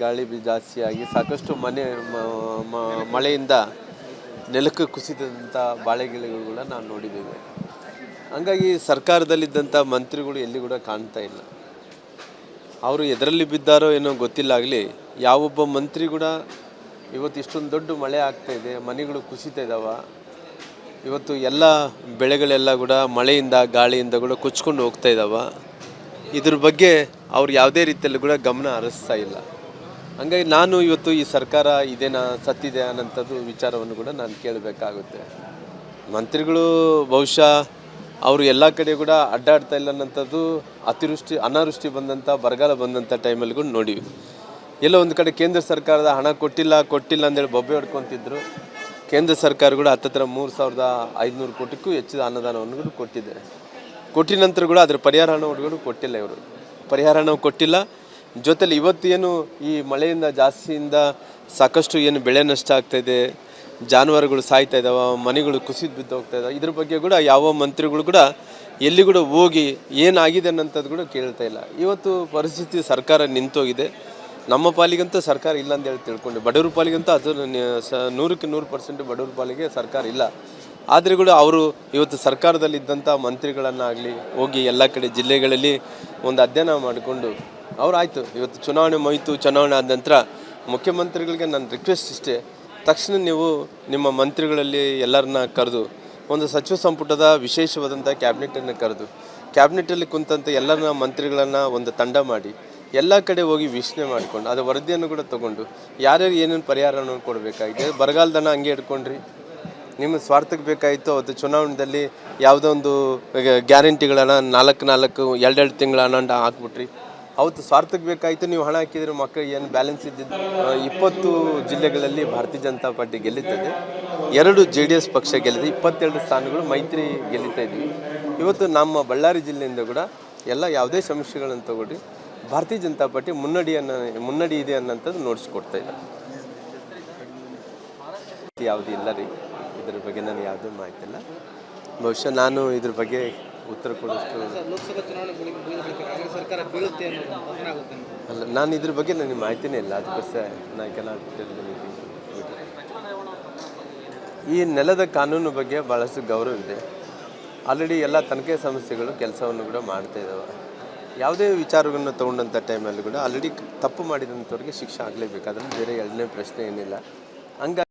ಗಾಳಿ ಜಾಸ್ತಿಯಾಗಿ ಸಾಕಷ್ಟು ಮಳೆಯಿಂದ ನೆಲಕ್ಕೆ ಕುಸಿದಂಥ ಬಾಳೆಗಿಳಿಗಳು ಕೂಡ ನಾವು ನೋಡಿದ್ದೇವೆ. ಹಂಗಾಗಿ ಸರ್ಕಾರದಲ್ಲಿದ್ದಂಥ ಮಂತ್ರಿಗಳು ಎಲ್ಲಿ ಕೂಡ ಕಾಣ್ತಾ ಇಲ್ಲ. ಅವರು ಎದರಲ್ಲಿ ಬಿದ್ದಾರೋ ಏನೋ ಗೊತ್ತಿಲ್ಲಾಗಲಿ, ಯಾವೊಬ್ಬ ಮಂತ್ರಿ ಕೂಡ ಇವತ್ತು ಇಷ್ಟೊಂದು ದೊಡ್ಡ ಮಳೆ ಆಗ್ತಾಯಿದೆ, ಮನೆಗಳು ಕುಸಿತಾ ಇದ್ದಾವ, ಇವತ್ತು ಎಲ್ಲ ಬೆಳೆಗಳೆಲ್ಲ ಕೂಡ ಮಳೆಯಿಂದ ಗಾಳಿಯಿಂದ ಕೂಡ ಕೊಚ್ಕೊಂಡು ಹೋಗ್ತಾ ಇದ್ದಾವ. ಇದ್ರ ಬಗ್ಗೆ ಅವ್ರು ಯಾವುದೇ ರೀತಿಯಲ್ಲಿ ಕೂಡ ಗಮನ ಹರಿಸ್ತಾ ಇಲ್ಲ. ಹಂಗಾಗಿ ನಾನು ಇವತ್ತು ಈ ಸರ್ಕಾರ ಇದೇನಾ ಸತ್ತಿದೆ ಅನ್ನೋಂಥದ್ದು ವಿಚಾರವನ್ನು ಕೂಡ ನಾನು ಕೇಳಬೇಕಾಗುತ್ತೆ. ಮಂತ್ರಿಗಳು ಬಹುಶಃ ಅವರು ಎಲ್ಲ ಕಡೆ ಕೂಡ ಅಡ್ಡಾಡ್ತಾ ಇಲ್ಲ ಅನ್ನೋಂಥದ್ದು ಅನಾವೃಷ್ಟಿ ಬಂದಂಥ ಬರಗಾಲ ಬಂದಂಥ ಟೈಮಲ್ಲಿ ಕೂಡ ನೋಡಿವಿ. ಎಲ್ಲೋ ಒಂದು ಕಡೆ ಕೇಂದ್ರ ಸರ್ಕಾರದ ಹಣ ಕೊಟ್ಟಿಲ್ಲ ಅಂತೇಳಿ ಬೊಬ್ಬೆ ಹೊಡ್ಕೊತಿದ್ರು. ಕೇಂದ್ರ ಸರ್ಕಾರ ಕೂಡ ಹತ್ತತ್ರ 3,500 ಕೋಟಿಗೂ ಹೆಚ್ಚಿದ ಅನುದಾನವನ್ನು ಕೂಡ ಕೊಟ್ಟಿದೆ. ಕೊಟ್ಟಿದ ನಂತರ ಕೂಡ ಅದರ ಪರಿಹಾರ ಹಣ ಕೊಟ್ಟಿಲ್ಲ. ಇವರು ಪರಿಹಾರ ಹಣ ಕೊಟ್ಟಿಲ್ಲ. ಜೊತೆಲಿ ಇವತ್ತು ಏನು ಈ ಮಳೆಯಿಂದ ಜಾಸ್ತಿಯಿಂದ ಸಾಕಷ್ಟು ಏನು ಬೆಳೆ ನಷ್ಟ ಆಗ್ತಾಯಿದೆ, ಜಾನುವಾರುಗಳು ಸಾಯ್ತಾ ಇದ್ದಾವೆ, ಮನೆಗಳು ಕುಸಿದು ಬಿದ್ದು ಹೋಗ್ತಾ ಇದ್ದಾವೆ, ಇದ್ರ ಬಗ್ಗೆ ಕೂಡ ಯಾವ ಮಂತ್ರಿಗಳು ಕೂಡ ಎಲ್ಲಿ ಕೂಡ ಹೋಗಿ ಏನಾಗಿದೆ ಅನ್ನೋಂಥದ್ದು ಕೂಡ ಕೇಳ್ತಾ ಇಲ್ಲ. ಇವತ್ತು ಪರಿಸ್ಥಿತಿ ಸರ್ಕಾರ ನಿಂತೋಗಿದೆ. ನಮ್ಮ ಪಾಲಿಗಂತೂ ಸರ್ಕಾರ ಇಲ್ಲ ಅಂತೇಳಿ ತಿಳ್ಕೊಂಡು, ಬಡವ್ರ ಪಾಲಿಗಂತೂ ಅದು 100% ಬಡವ್ರ ಪಾಲಿಗೆ ಸರ್ಕಾರ ಇಲ್ಲ. ಆದರೆ ಕೂಡ ಅವರು ಇವತ್ತು ಸರ್ಕಾರದಲ್ಲಿದ್ದಂಥ ಮಂತ್ರಿಗಳನ್ನಾಗಲಿ ಹೋಗಿ ಎಲ್ಲ ಕಡೆ ಜಿಲ್ಲೆಗಳಲ್ಲಿ ಒಂದು ಅಧ್ಯಯನ ಮಾಡಿಕೊಂಡು ಆಯಿತು ಇವತ್ತು ಚುನಾವಣೆ ಮುಗಿತು, ಚುನಾವಣೆ ಆದ ನಂತರ ಮುಖ್ಯಮಂತ್ರಿಗಳಿಗೆ ನನ್ನ ರಿಕ್ವೆಸ್ಟ್ ಇಷ್ಟೇ, ತಕ್ಷಣ ನೀವು ನಿಮ್ಮ ಮಂತ್ರಿಗಳಲ್ಲಿ ಎಲ್ಲರನ್ನ ಕರೆದು ಒಂದು ಸಚಿವ ಸಂಪುಟದ ವಿಶೇಷವಾದಂಥ ಕ್ಯಾಬಿನೆಟನ್ನು ಕರೆದು ಕ್ಯಾಬಿನೆಟಲ್ಲಿ ಕುಂತಂಥ ಎಲ್ಲರನ್ನ ಮಂತ್ರಿಗಳನ್ನು ಒಂದು ತಂಡ ಮಾಡಿ ಎಲ್ಲ ಕಡೆ ಹೋಗಿ ವೀಕ್ಷಣೆ ಮಾಡಿಕೊಂಡು ಅದರ ವರದಿಯನ್ನು ಕೂಡ ತೊಗೊಂಡು ಯಾರ್ಯಾರು ಏನೇನು ಪರಿಹಾರವನ್ನು ಕೊಡಬೇಕಾಗಿದೆ. ಬರಗಾಲದನ್ನ ಹಂಗೆ ಇಟ್ಕೊಂಡ್ರಿ, ನಿಮ್ಮ ಸ್ವಾರ್ಥಕ್ಕೆ ಬೇಕಾಯಿತು. ಅವತ್ತು ಚುನಾವಣೆಯಲ್ಲಿ ಯಾವುದೋ ಒಂದು ಗ್ಯಾರಂಟಿಗಳನ್ನು 4 ತಿಂಗಳ ಹಣ ಹಾಕ್ಬಿಟ್ರಿ. ಅವತ್ತು ಸ್ವಾರ್ಥಕ್ಕೆ ಬೇಕಾಯಿತು, ನೀವು ಹಣ ಹಾಕಿದ್ರೆ ಮಕ್ಕಳಿಗೆ ಏನು ಬ್ಯಾಲೆನ್ಸ್ ಇದ್ದಿದ್ದು. 20 ಜಿಲ್ಲೆಗಳಲ್ಲಿ ಭಾರತೀಯ ಜನತಾ ಪಾರ್ಟಿ ಗೆಲ್ಲುತ್ತದೆ, 2 JDS ಪಕ್ಷ ಗೆಲ್ಲಿದೆ, 22 ಸ್ಥಾನಗಳು ಮೈತ್ರಿ ಗೆಲ್ಲುತ್ತಾ ಇದ್ವಿ. ಇವತ್ತು ನಮ್ಮ ಬಳ್ಳಾರಿ ಜಿಲ್ಲೆಯಿಂದ ಕೂಡ ಎಲ್ಲ ಯಾವುದೇ ಸಮಸ್ಯೆಗಳನ್ನು ತಗೊಂಡು ಭಾರತೀಯ ಜನತಾ ಪಾರ್ಟಿ ಮುನ್ನಡಿ ಇದೆ ಅನ್ನೋಂಥದ್ದು ನೋಡಿಸ್ಕೊಡ್ತಾ ಇದೆ. ಯಾವುದೂ ಇಲ್ಲ ರೀ, ಇದ್ರ ಬಗ್ಗೆ ನನಗೆ ಯಾವುದೂ ಮಾಹಿತಿ ಇಲ್ಲ. ಬಹುಶಃ ನಾನು ಇದ್ರ ಬಗ್ಗೆ ಉತ್ತರ ಕೊಡೋಷ್ಟು ಅಲ್ಲ, ನಾನು ಇದ್ರ ಬಗ್ಗೆ ನನಗೆ ಮಾಹಿತಿನೇ ಇಲ್ಲ. ಅದಕ್ಕೋಸ್ಕರ ಈ ನೆಲದ ಕಾನೂನು ಬಗ್ಗೆ ಭಾಳಷ್ಟು ಗೌರವ ಇದೆ. ಆಲ್ರೆಡಿ ಎಲ್ಲ ತನಿಖೆ ಸಂಸ್ಥೆಗಳು ಕೆಲಸವನ್ನು ಕೂಡ ಮಾಡ್ತಾ ಇದ್ದಾವೆ. ಯಾವುದೇ ವಿಚಾರಗಳನ್ನು ತೊಗೊಂಡಂಥ ಟೈಮಲ್ಲಿ ಕೂಡ ಆಲ್ರೆಡಿ ತಪ್ಪು ಮಾಡಿದಂಥವ್ರಿಗೆ ಶಿಕ್ಷೆ ಆಗಲೇಬೇಕು. ಅದರಲ್ಲಿ ಬೇರೆ ಎರಡನೇ ಪ್ರಶ್ನೆ ಏನಿಲ್ಲ. ಹಂಗಾಗಿ